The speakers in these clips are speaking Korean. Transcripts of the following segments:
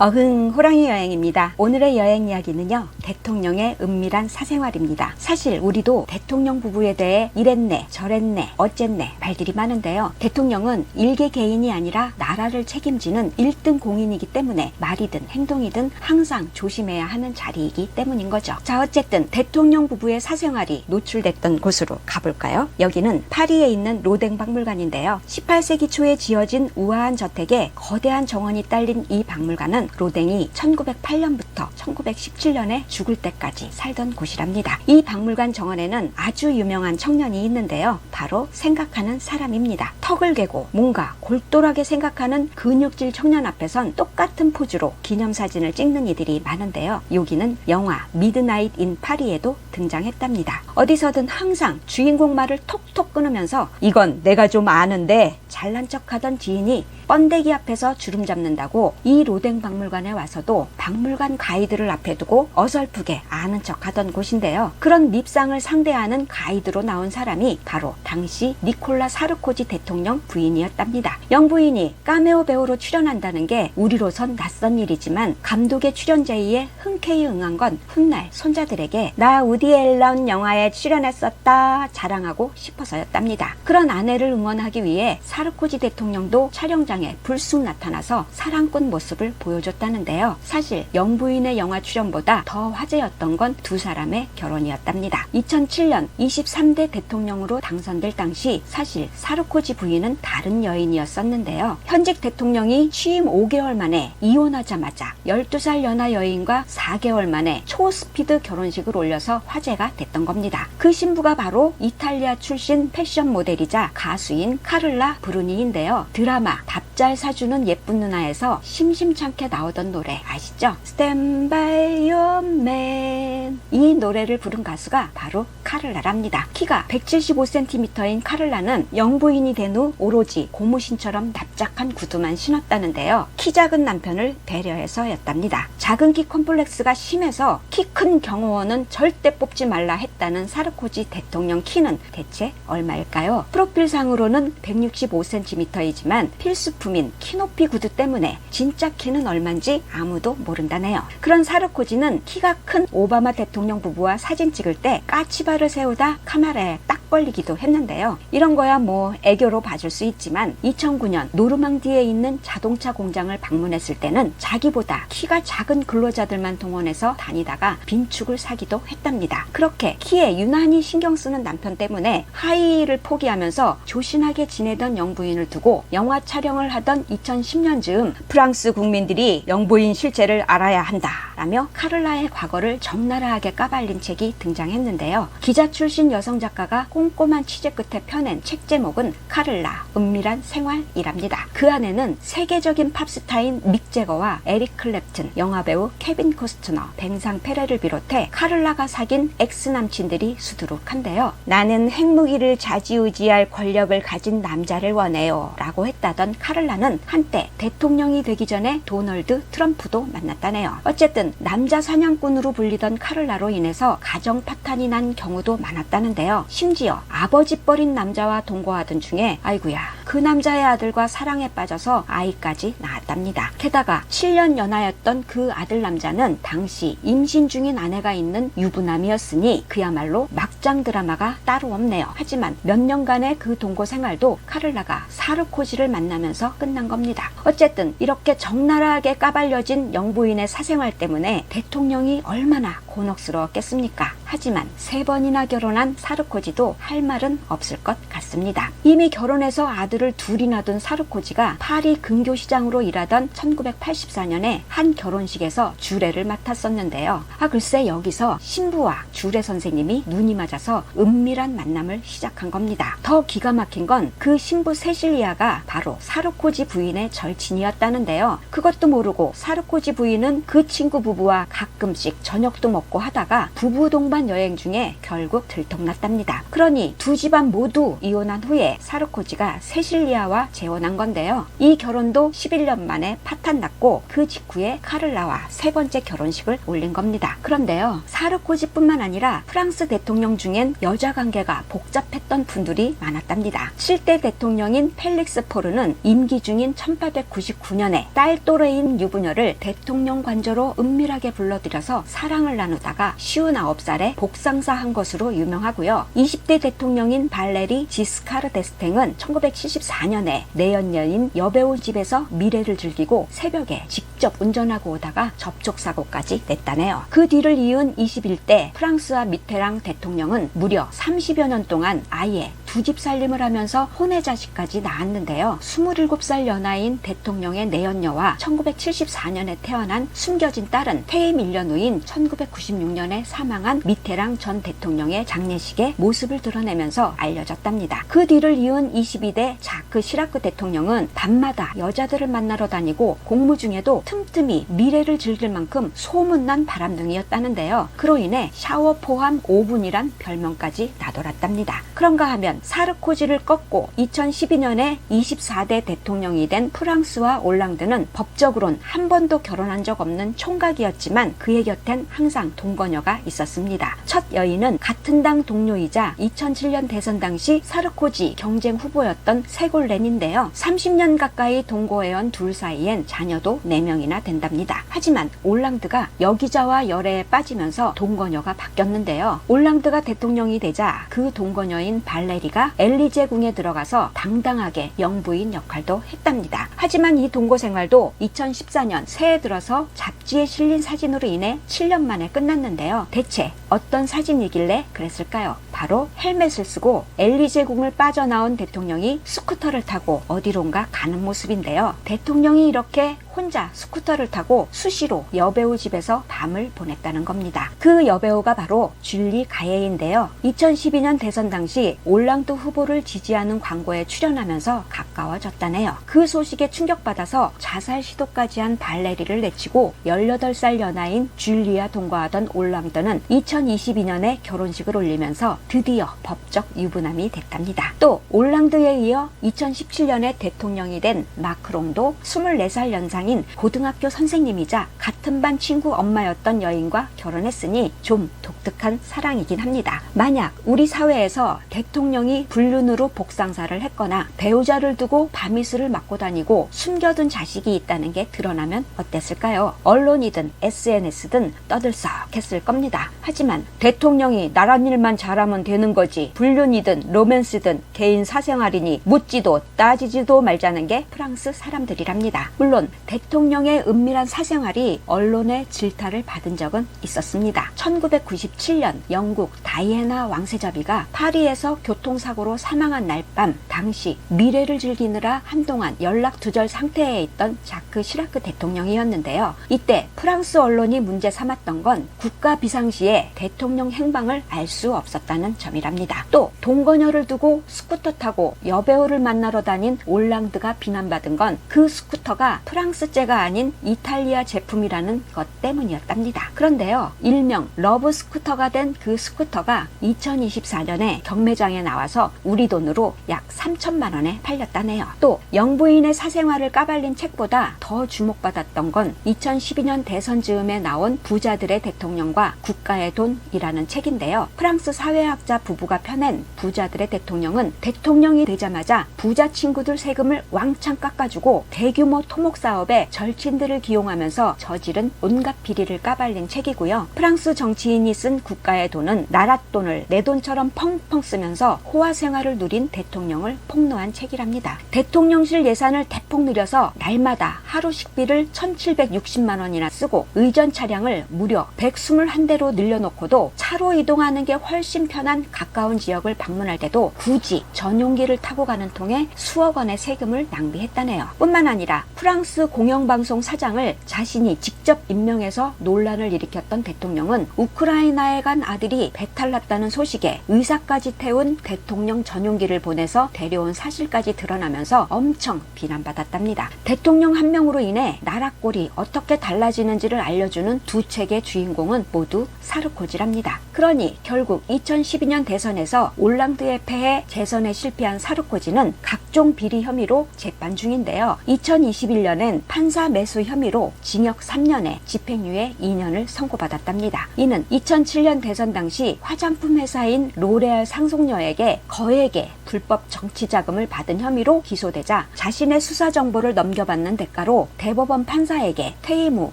어흥 호랑이 여행입니다. 오늘의 여행 이야기는요, 대통령의 은밀한 사생활입니다. 사실 우리도 대통령 부부에 대해 이랬네 저랬네 어쨌네 말들이 많은데요, 대통령은 일개 개인이 아니라 나라를 책임지는 1등 공인이기 때문에 말이든 행동이든 항상 조심해야 하는 자리이기 때문인 거죠. 자, 어쨌든 대통령 부부의 사생활이 노출됐던 곳으로 가볼까요? 여기는 파리에 있는 로댕 박물관인데요, 18세기 초에 지어진 우아한 저택에 거대한 정원이 딸린 이 박물관은 로댕이 1908년부터 1917년에 죽을 때까지 살던 곳이랍니다. 이 박물관 정원에는 아주 유명한 청년이 있는데요, 바로 생각하는 사람입니다. 턱을 개고 뭔가 골똘하게 생각하는 근육질 청년 앞에선 똑같은 포즈로 기념사진을 찍는 이들이 많은데요, 여기는 영화 미드나잇 인 파리에도 등장했답니다. 어디서든 항상 주인공 말을 톡톡 끊으면서 이건 내가 좀 아는데 잘난 척하던 지인이 번데기 앞에서 주름 잡는다고 이 로댕 박물관에 와서도 박물관 가이드를 앞에 두고 어설프게 아는 척하던 곳인데요, 그런 밉상을 상대하는 가이드로 나온 사람이 바로 당시 니콜라 사르코지 대통령 부인이었답니다. 영부인이 카메오 배우로 출연한다는 게 우리로선 낯선 일이지만 감독의 출연 제의에 흔쾌히 응한 건 훗날 손자들에게 나 우디 앨런 영화에 출연했었다 자랑하고 싶어서였답니다. 그런 아내를 응원하기 위해 사르코지 대통령도 촬영장에 불쑥 나타나서 사랑꾼 모습을 보여줬다는데요, 사실 영부인의 영화 출연보다 더 화제였던 건 두 사람의 결혼이었답니다. 2007년 23대 대통령으로 당선될 당시 사실 사르코지 부인은 다른 여인이었었는데요, 현직 대통령이 취임 5개월 만에 이혼하자마자 12살 연하 여인과 4개월 만에 초스피드 결혼식을 올려서 화제가 됐던 겁니다. 그 신부가 바로 이탈리아 출신 패션 모델이자 가수인 카를라 브루니인데요, 드라마 밥잘 사주는 예쁜 누나에서 심심찮게 나오던 노래 아시죠? Stand by your man. 이 노래를 부른 가수가 바로 카를라랍니다. 키가 175cm인 카를라는 영부인이 된 후 오로지 고무신처럼 납작한 구두만 신었다는데요, 키 작은 남편을 배려해서였답니다. 작은 키 컴플렉스가 심해서 키 큰 경호원은 절대 뽑지 말라 했다는 사르코지 대통령 키는 대체 얼마일까요? 프로필상으로는 165cm이지만 필수품인 키높이 구두 때문에 진짜 키는 얼만지 아무도 모른다네요. 그런 사르코지는 키가 큰 오바마 대통령 부부와 사진 찍을 때 까치발을 세우다 카메라에 딱 걸리기도 했는데요, 이런 거야 뭐 애교로 봐줄 수 있지만 2009년 노르망디에 있는 자동차 공장을 방문했을 때는 자기보다 키가 작은 근로자들만 동원해서 다니다가 빈축을 사기도 했답니다. 그렇게 키에 유난히 신경 쓰는 남편 때문에 하이힐을 포기하면서 조신하게 지내던 영부인을 두고 영화 촬영을 하던 2010년 즈음 프랑스 국민들이 영부인 실체를 알아야 한다 라며 카를라의 과거를 적나라하게 까발린 책이 등장했는데요, 기자 출신 여성 작가가 꼼꼼한 취재 끝에 펴낸 책 제목은 카를라 은밀한 생활이랍니다. 그 안에는 세계적인 팝스타인 믹 제거와 에릭 클랩튼, 영화배우 케빈 코스트너, 뱅상 페레를 비롯해 카를라가 사귄 엑스 남친들이 수두룩한데요, 나는 핵무기를 좌지우지할 권력을 가진 남자를 원해요 라고 했다던 카를라는 한때 대통령이 되기 전에 도널드 트럼프도 만났다네요. 어쨌든 남자 사냥꾼으로 불리던 카를라로 인해서 가정 파탄이 난 경우도 많았다는데요, 심지어 아버지 버린 남자와 동거하던 중에 아이구야 그 남자의 아들과 사랑에 빠져서 아이까지 낳았답니다. 게다가 7년 연하였던 그 아들 남자는 당시 임신 중인 아내가 있는 유부남이었으니 그야말로 막장 드라마가 따로 없네요. 하지만 몇 년간의 그 동거 생활도 카를라가 사르코지를 만나면서 끝난 겁니다. 어쨌든 이렇게 적나라하게 까발려진 영부인의 사생활 때문에 대통령이 얼마나 곤혹스러웠겠습니까? 하지만 3번이나 결혼한 사르코지도 할 말은 없을 것 같습니다. 이미 결혼해서 아들을 둘이나 둔 사르코지가 파리 근교시장으로 일하던 1984년에 한 결혼식에서 주례를 맡았었는데요, 글쎄 여기서 신부와 주례 선생님이 눈이 맞아서 은밀한 만남을 시작한 겁니다. 더 기가 막힌 건 그 신부 세실리아가 바로 사르코지 부인의 절친이었다는데요, 그것도 모르고 사르코지 부인은 그 친구 부부와 가끔씩 저녁도 먹고 하다가 부부 동반 여행 중에 결국 들통났답니다. 그러니 두 집안 모두 이혼한 후에 사르코지가 세실리아와 재혼한 건데요. 이 결혼도 11년 만에 파탄났고 그 직후에 카를라와 세 번째 결혼식을 올린 겁니다. 그런데요, 사르코지뿐만 아니라 프랑스 대통령 중엔 여자 관계가 복잡했던 분들이 많았답니다. 7대 대통령인 펠릭스 포르는 임기 중인 1899년에 딸 또래인 유부녀를 대통령 관저로 은밀하게 불러들여서 사랑을 나누다가 59살에 복상사한 것으로 유명하고요. 20대 대통령인 발레리 지스카르 데스탱은 1974년에 내연녀인 여배우 집에서 미래를 즐기고 새벽에 직접 운전하고 오다가 접촉사고까지 냈다네요. 그 뒤를 이은 21대 프랑스와 미테랑 대통령은 무려 30여 년 동안 아예 두 집 살림을 하면서 혼외자식까지 낳았는데요. 27살 연하인 대통령의 내연녀와 1974년에 태어난 숨겨진 딸은 퇴임 1년 후인 1996년에 사망한 미테랑 전 대통령의 장례식에 모습을 드러내면서 알려졌답니다. 그 뒤를 이은 22대 자크 시라크 대통령은 밤마다 여자들을 만나러 다니고 공무 중에도 틈틈이 미래를 즐길 만큼 소문난 바람둥이였다는데요. 그로 인해 샤워 포함 5분이란 별명까지 나돌았답니다. 그런가 하면 사르코지를 꺾고 2012년에 24대 대통령이 된 프랑스와 올랑드는 법적으론 한 번도 결혼한 적 없는 총각이었지만 그의 곁엔 항상 동거녀가 있었습니다. 첫 여인은 같은 당 동료이자 2007년 대선 당시 사르코지 경쟁 후보였던 세골렌인데요. 30년 가까이 동거해온 둘 사이엔 자녀도 4명이나 된답니다. 하지만 올랑드가 여기자와 열애에 빠지면서 동거녀가 바뀌었는데요. 올랑드가 대통령이 되자 그 동거녀인 발레리가 엘리제궁에 들어가서 당당하게 영부인 역할도 했답니다. 하지만 이 동거 생활도 2014년 새해 들어서 잡지에 실린 사진으로 인해 7년 만에 끝났는데요. 대체 어떤 사진이길래 그랬을까요? 바로 헬멧을 쓰고 엘리제궁을 빠져나온 대통령이 스쿠터를 타고 어디론가 가는 모습인데요. 대통령이 이렇게 혼자 스쿠터를 타고 수시로 여배우 집에서 밤을 보냈다는 겁니다. 그 여배우가 바로 줄리 가예인데요. 2012년 대선 당시 올랑드 후보를 지지하는 광고에 출연하면서 가까워졌다네요. 그 소식에 충격받아서 자살 시도까지 한 발레리를 내치고 18살 연하인 줄리와 동거하던 올랑드는 2022년에 결혼식을 올리면서 드디어 법적 유부남이 됐답니다. 또 올랑드에 이어 2017년에 대통령이 된 마크롱도 24살 연상인 고등학교 선생님이자 같은 반 친구 엄마였던 여인과 결혼했으니 좀 독특한 사랑이긴 합니다. 만약 우리 사회에서 대통령이 불륜으로 복상사를 했거나 배우자를 두고 밤이슬을 맞고 다니고 숨겨둔 자식이 있다는 게 드러나면 어땠을까요? 언론이든 SNS든 떠들썩했을 겁니다. 하지만 대통령이 나란 일만 잘하면 되는 거지, 불륜이든 로맨스든 개인 사생활이니 묻지도 따지지도 말자는 게 프랑스 사람들이랍니다. 물론 대통령의 은밀한 사생활이 언론의 질타를 받은 적은 있었습니다. 1997년 영국 다이애나 왕세자비가 파리에서 교통사고로 사망한 날 밤, 당시 미래를 즐기느라 한동안 연락 두절 상태에 있던 자크 시라크 대통령이었는데요. 이때 프랑스 언론이 문제 삼았던 건 국가 비상시에 대통령 행방을 알 수 없었다는 점이랍니다. 또 동거녀를 두고 스쿠터 타고 여배우를 만나러 다닌 올랑드가 비난받은 건 그 스쿠터가 프랑스제가 아닌 이탈리아 제품이라는 것 때문이었답니다. 그런데요, 일명 러브 스쿠터가 된 그 스쿠터가 2024년에 경매장에 나와서 우리 돈으로 약 3천만 원에 팔렸다네요. 또 영부인의 사생활을 까발린 책보다 더 주목받았던 건 2012년 대선 즈음에 나온 부자들의 대통령과 국가의 돈이라는 책인데요. 프랑스 사회학자 부부가 펴낸 부자들의 대통령은 대통령이 되자마자 부자 친구들 세금을 왕창 깎아주고 대규모 토목 사업에 절친들을 기용하면서 저지른 온갖 비리를 까발린 책이고요. 프랑스 정치인이 쓴 국가의 돈은 나라 돈을 내 돈처럼 펑펑 쓰면서 호화 생활을 누린 대통령을 폭로한 책이랍니다. 대통령실 예산을 대폭 늘려서 날마다 하루 식비를 1,760만 원이나 쓰고 의전 차량을 무려 121대로 늘려놓고도 차로 이동하는 게 훨씬 편한 가까운 지역을 방문할 때도 굳이 전용기를 타고 가는 통에 수억 원의 세금을 낭비했다네요. 뿐만 아니라 프랑스 공영방송 사장을 자신이 직접 임명해서 논란을 일으켰던 대통령은 우크라이나 나해간 아들이 배탈났다는 소식에 의사까지 태운 대통령 전용기를 보내서 데려온 사실까지 드러나면서 엄청 비난받았답니다. 대통령 한 명으로 인해 나라 꼴이 어떻게 달라지는지를 알려주는 두 책의 주인공은 모두 사르코지랍니다. 그러니 결국 2012년 대선에서 올랑드에 패해 재선에 실패한 사르코지는 각종 비리 혐의로 재판 중인데요. 2021년엔 판사 매수 혐의로 징역 3년에 집행유예 2년을 선고받았답니다. 이는 2007년 대선 당시 화장품 회사인 로레알 상속녀에게 거액의 불법 정치 자금을 받은 혐의로 기소되자 자신의 수사 정보를 넘겨받는 대가로 대법원 판사에게 퇴임 후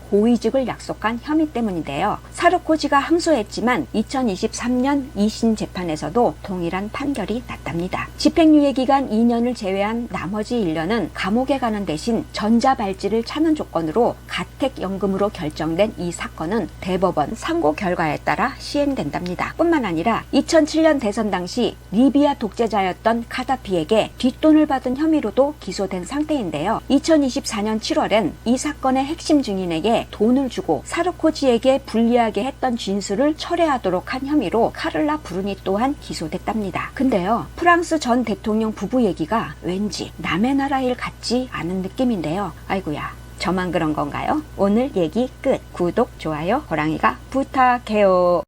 고위직을 약속한 혐의 때문인데요. 사르코지가 항소했지만 2023년 2심 재판에서도 동일한 판결이 났답니다. 집행유예 기간 2년을 제외한 나머지 1년은 감옥에 가는 대신 전자발찌를 차는 조건으로 가택연금으로 결정된 이 사건은 대법원 상고 결과에 따라 시행된답니다. 뿐만 아니라 2007년 대선 당시 리비아 독재자였던 카다피에게 뒷돈을 받은 혐의로도 기소된 상태인데요. 2024년 7월엔 이 사건의 핵심 증인에게 돈을 주고 사르코지에게 불리하게 했던 진술을 철회하도록 한 혐의로 카를라 브루니 또한 기소됐답니다. 근데요, 프랑스 전 대통령 부부 얘기가 왠지 남의 나라 일 같지 않은 느낌인데요. 아이고야, 저만 그런 건가요? 오늘 얘기 끝. 구독, 좋아요, 호랑이가 부탁해요.